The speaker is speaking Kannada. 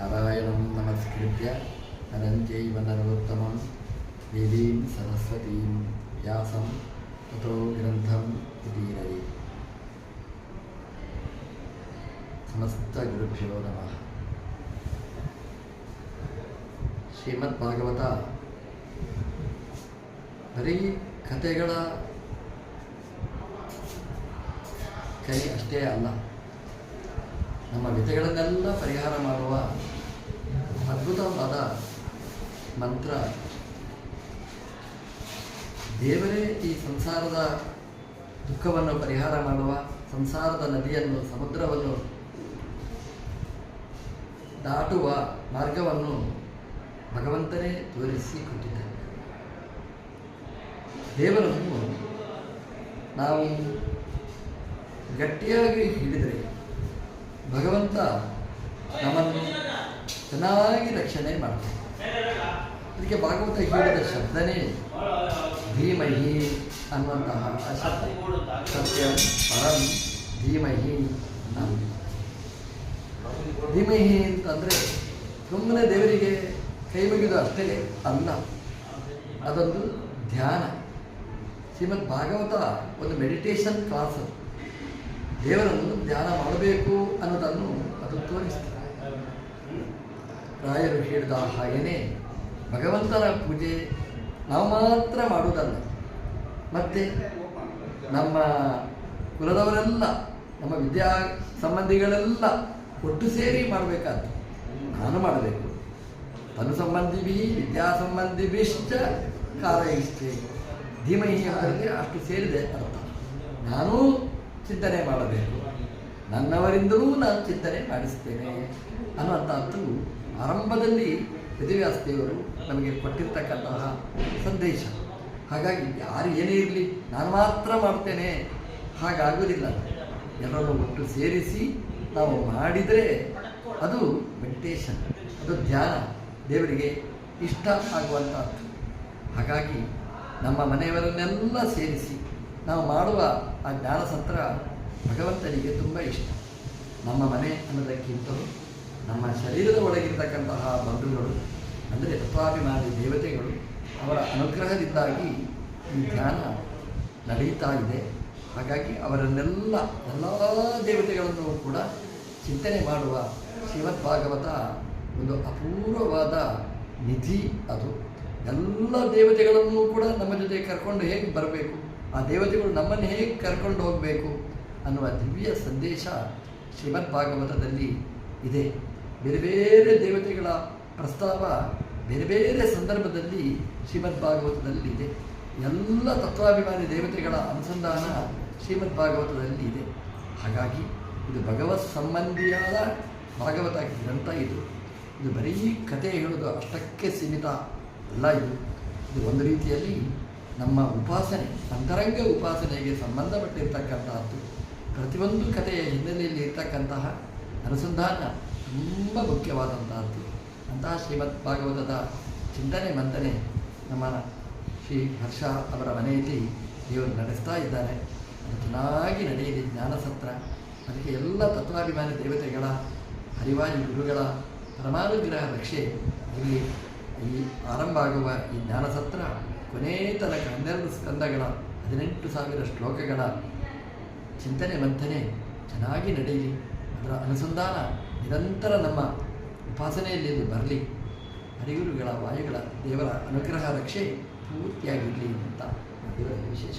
ನಾರಾಯಣಂ ನಮಸ್ಕೃತ್ಯ ನರಂ ಚೈವ ನರೋತ್ತಮಂ ದೇವೀಂ ಸರಸ್ವತೀಂ ವ್ಯಾಸಂ ತಥೋ ಗ್ರಂಥಂ ಉದೀರಯೇ. ಸಮಸ್ತ ಗುರುಭ್ಯೋ ನಮಃ. ಶ್ರೀಮದ್ ಭಾಗವತ ಬರೀ ಕಥೆಗಳ ಕೈ ಅಷ್ಟೇ ಅಲ್ಲ, ನಮ್ಮ ವ್ಯಥೆಗಳನ್ನೆಲ್ಲ ಪರಿಹಾರ ಮಾಡುವ ಅದ್ಭುತವಾದ ಮಂತ್ರ. ದೇವರೇ ಈ ಸಂಸಾರದ ದುಃಖವನ್ನು ಪರಿಹಾರ ಮಾಡುವ, ಸಂಸಾರದ ನದಿಯನ್ನು, ಸಮುದ್ರವನ್ನು ದಾಟುವ ಮಾರ್ಗವನ್ನು ಭಗವಂತನೇ ತೋರಿಸಿಕೊಟ್ಟಿದ್ದಾನೆ. ದೇವರನ್ನು ನಾವು ಗಟ್ಟಿಯಾಗಿ ಹಿಡಿದರೆ ಭಗವಂತ ನಮ್ಮನ್ನು ಚೆನ್ನಾಗಿ ರಕ್ಷಣೆ ಮಾಡ್ತಾನೆ. ಅದಕ್ಕೆ ಭಾಗವತ ಹೇಳಿದ ಶಬ್ದನೇ ಧೀಮಹಿ ಅನ್ನುವಂತಹ ಆ ಶಬ್ದ. ಸತ್ಯ ಪರಂ ಧೀಮಹಿ ನಾವು ಧೀಮಹಿ ಅಂತಂದರೆ ಸುಮ್ಮನೆ ದೇವರಿಗೆ ಕೈ ಮುಗಿದು ಅಷ್ಟೇ ಅಲ್ಲ, ಅದೊಂದು ಧ್ಯಾನ. ಶ್ರೀಮದ್ ಭಾಗವತ ಒಂದು ಮೆಡಿಟೇಷನ್ ಕ್ಲಾಸ್. ದೇವರನ್ನು ಧ್ಯಾನ ಮಾಡಬೇಕು ಅನ್ನೋದನ್ನು ಅದು ತೋರಿಸ್ತಾರೆ. ರಾಯರು ಹೇಳಿದ ಹಾಗೆಯೇ ಭಗವಂತನ ಪೂಜೆ ನಾವು ಮಾತ್ರ ಮಾಡುವುದಲ್ಲ, ಮತ್ತು ನಮ್ಮ ಕುಲದವರೆಲ್ಲ, ನಮ್ಮ ವಿದ್ಯಾ ಸಂಬಂಧಿಗಳೆಲ್ಲ ಒಟ್ಟು ಸೇರಿ ಮಾಡಬೇಕಾದ್ದು. ನಾನು ಮಾಡಬೇಕು, ತನು ಸಂಬಂಧಿಭಿ ವಿದ್ಯಾ ಸಂಬಂಧಿಭಿಶ್ಚ ಕಾರಯಿಷ್ಟೇ. ಧೀಮಹಿ ಅವರಿಗೆ ಅಷ್ಟು ಸೇರಿದೆ ಅರ್ಥ. ನಾನೂ ಚಿಂತನೆ ಮಾಡಬೇಕು, ನನ್ನವರಿಂದಲೂ ನಾನು ಚಿಂತನೆ ಮಾಡಿಸ್ತೇನೆ ಅನ್ನುವಂಥದ್ದು ಆರಂಭದಲ್ಲಿ ವೇದವ್ಯಾಸದೇವರು ನಮಗೆ ಕೊಟ್ಟಿರ್ತಕ್ಕಂತಹ ಸಂದೇಶ. ಹಾಗಾಗಿ ಯಾರು ಏನೇ ಇರಲಿ ನಾನು ಮಾತ್ರ ಮಾಡ್ತೇನೆ ಹಾಗಾಗುವುದಿಲ್ಲ. ಎಲ್ಲರನ್ನು ಒಟ್ಟು ಸೇರಿಸಿ ನಾವು ಮಾಡಿದರೆ ಅದು ಮೆಡಿಟೇಷನ್, ಅದು ಧ್ಯಾನ, ದೇವರಿಗೆ ಇಷ್ಟ ಆಗುವಂಥದ್ದು. ಹಾಗಾಗಿ ನಮ್ಮ ಮನೆಯವರನ್ನೆಲ್ಲ ಸೇರಿಸಿ ನಾವು ಮಾಡುವ ಆ ಜ್ಞಾನಸಂತ್ರ ಭಗವಂತನಿಗೆ ತುಂಬ ಇಷ್ಟ. ನಮ್ಮ ಮನೆ ಅನ್ನೋದಕ್ಕಿಂತಲೂ ನಮ್ಮ ಶರೀರದ ಒಳಗಿರ್ತಕ್ಕಂತಹ ಬಂಧುಗಳು, ಅಂದರೆ ತತ್ವಾಭಿಮಾನಿ ದೇವತೆಗಳು, ಅವರ ಅನುಗ್ರಹದಿಂದಾಗಿ ಈ ಧ್ಯಾನ ನಡೀತಾ ಇದೆ. ಹಾಗಾಗಿ ಅವರನ್ನೆಲ್ಲ ಎಲ್ಲ ದೇವತೆಗಳನ್ನು ಕೂಡ ಚಿಂತನೆ ಮಾಡುವ ಶ್ರೀಮದ್ ಭಾಗವತ ಒಂದು ಅಪೂರ್ವವಾದ ನಿಧಿ. ಅದು ಎಲ್ಲ ದೇವತೆಗಳನ್ನು ಕೂಡ ನಮ್ಮ ಜೊತೆ ಕರ್ಕೊಂಡು ಹೇಗೆ ಬರಬೇಕು, ಆ ದೇವತೆಗಳು ನಮ್ಮನ್ನು ಹೇಗೆ ಕರ್ಕೊಂಡು ಹೋಗಬೇಕು ಅನ್ನುವ ದಿವ್ಯ ಸಂದೇಶ ಶ್ರೀಮದ್ ಭಾಗವತದಲ್ಲಿ ಇದೆ. ಬೇರೆ ಬೇರೆ ದೇವತೆಗಳ ಪ್ರಸ್ತಾವ ಬೇರೆ ಬೇರೆ ಸಂದರ್ಭದಲ್ಲಿ ಶ್ರೀಮದ್ ಭಾಗವತದಲ್ಲಿ ಇದೆ. ಎಲ್ಲ ತತ್ವಾಭಿಮಾನಿ ದೇವತೆಗಳ ಅನುಸಂಧಾನ ಶ್ರೀಮದ್ ಭಾಗವತದಲ್ಲಿ ಇದೆ. ಹಾಗಾಗಿ ಇದು ಭಗವತ್ ಸಂಬಂಧಿಯಾದ ಭಾಗವತ ಗ್ರಂಥ. ಇದು ಬರೀ ಕಥೆ ಹೇಳೋದು ಅಷ್ಟಕ್ಕೆ ಸೀಮಿತ ಅಲ್ಲ. ಇದು ಒಂದು ರೀತಿಯಲ್ಲಿ ನಮ್ಮ ಉಪಾಸನೆ, ಅಂತರಂಗ ಉಪಾಸನೆಗೆ ಸಂಬಂಧಪಟ್ಟಿರ್ತಕ್ಕಂತಹದ್ದು. ಪ್ರತಿಯೊಂದು ಕಥೆಯ ಹಿನ್ನೆಲೆಯಲ್ಲಿ ಇರ್ತಕ್ಕಂತಹ ಅನುಸಂಧಾನ ತುಂಬ ಮುಖ್ಯವಾದಂತಹದ್ದು. ಅಂತಹ ಶ್ರೀಮದ್ ಭಾಗವತದ ಚಿಂತನೆ ಮಂಥನೆ ನಮ್ಮ ಶ್ರೀ ಹರ್ಷ ಅವರ ಮನೆಯಲ್ಲಿ ದೇವರು ನಡೆಸ್ತಾ ಇದ್ದಾರೆ. ಅದು ಚೆನ್ನಾಗಿ ನಡೆಯಲಿ ಜ್ಞಾನಸತ್ರ. ಅದಕ್ಕೆ ಎಲ್ಲ ತತ್ವಾಭಿಮಾನಿ ದೇವತೆಗಳ, ಹರಿವಾಯು ಗುರುಗಳ ಪರಮಾನುಗ್ರಹ ರಕ್ಷೆ ಇಲ್ಲಿ ಈ ಆರಂಭ ಆಗುವ ಈ ಜ್ಞಾನಸತ್ರ ಕೊನೆ ತನಕ 12 ಸ್ಕಂದಗಳ 18,000 ಶ್ಲೋಕಗಳ ಚಿಂತನೆ ಮಂಥನೆ ಚೆನ್ನಾಗಿ ನಡೆಯಲಿ. ಅದರ ಅನುಸಂಧಾನ ನಿರಂತರ ನಮ್ಮ ಉಪಾಸನೆಯಲ್ಲಿ ಬರಲಿ. ಹರಿಗುರುಗಳ ವಾಯುಗಳ ದೇವರ ಅನುಗ್ರಹ ರಕ್ಷೆ ಪೂರ್ತಿಯಾಗಿರಲಿ ಅಂತ ದೇವರ ವಿಶೇಷ